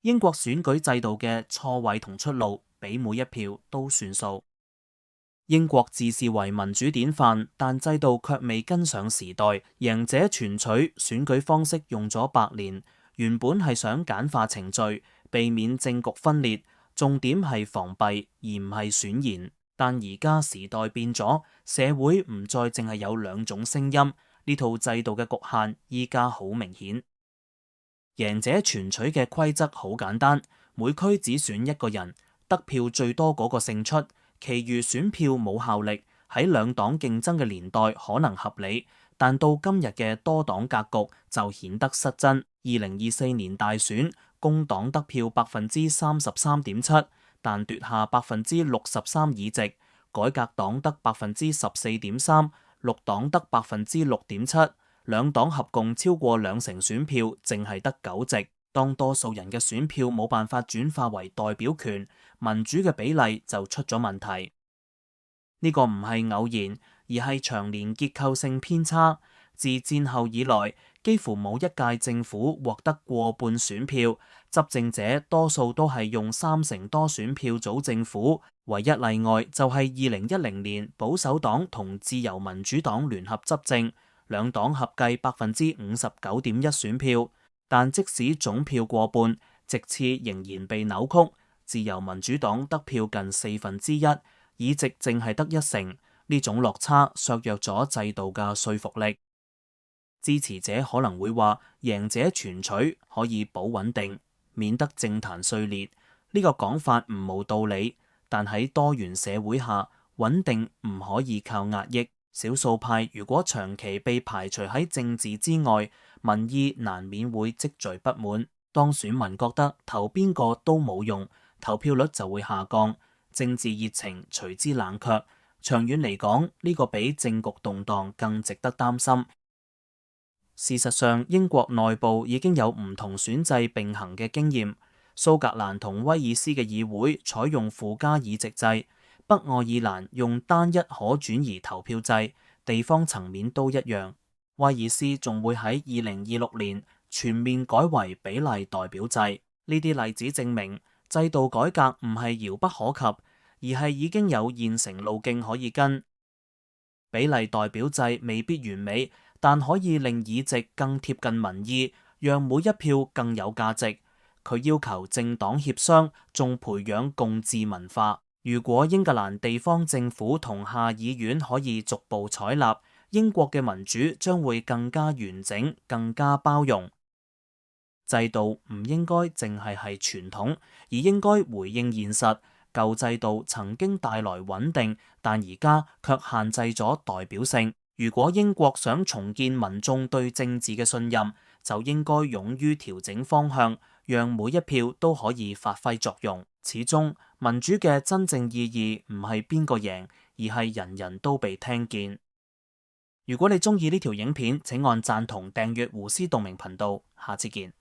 英國選舉制度嘅錯位同出路，比每一票都算數。英國自視為民主典範，但制度卻未跟上時代，贏者全取選舉方式用咗100年。原本係想簡化程序，避免政局分裂，重點係防弊而唔係選賢。但而家時代變咗，社會唔再淨係有兩種聲音，呢套制度嘅局限依家好明顯。贏者全取嘅規則好簡單，每區只選一個人，得票最多嗰個勝出。其餘選票冇效力，喺兩黨競爭嘅年代可能合理，但到今日嘅多黨格局就顯得失真。2024年大選，工黨得票33.7%，但奪下63%議席；改革黨得14.3%，綠黨得6.7%，兩黨合共超過20%選票，淨係得9席。當多數人嘅選票冇辦法轉化為代表權，民主嘅比例就出咗問題。呢個唔係偶然，而係長年結構性偏差。自戰後以來，幾乎冇一屆政府獲得過半選票，執政者多數都係用30%多選票組政府。唯一例外就係2010年保守黨同自由民主黨聯合執政，兩黨合計59.1%選票。但即使總票過半，席次仍然被扭曲。自由民主黨得票近1/4，議席淨係得1成。呢種落差削弱咗制度嘅說服力。支持者可能會話，贏者全取可以保穩定，免得政壇碎裂。呢個講法唔無道理，但喺多元社會下，穩定唔可以靠壓抑。少數派如果長期被排除喺政治之外，民意難免會積聚不滿。當選民覺得投邊個都冇用，投票率就會下降，政治熱情隨之冷卻。長遠嚟講，呢個比政局動盪更值得擔心。事實上，英國內部已經有唔同選制並行嘅經驗。蘇格蘭同威爾斯嘅議會採用附加議席制。北愛爾蘭用單一可轉移投票制，地方層面都一樣。威爾斯仲會喺2026年全面改為比例代表制。呢啲例子證明，制度改革唔係遙不可及，而係已經有現成路徑可以跟。比例代表制未必完美，但可以令議席更貼近民意，讓每一票更有價值。佢要求政黨協商，仲培養共治文化。如果英格蘭地方政府同下議院可以逐步採納，英國嘅民主將會更加完整、更加包容。制度唔應該淨係傳統，而應該回應現實。舊制度曾經帶來穩定，但而家卻限制咗代表性。如果英國想重建民眾對政治嘅信任，就應該勇於調整方向，讓每一票都可以發揮作用。始終民主嘅真正意義唔係邊個贏，而係人人都被聽見。如果你中意呢條影片，請按贊同訂閱胡思道明頻道。下次見。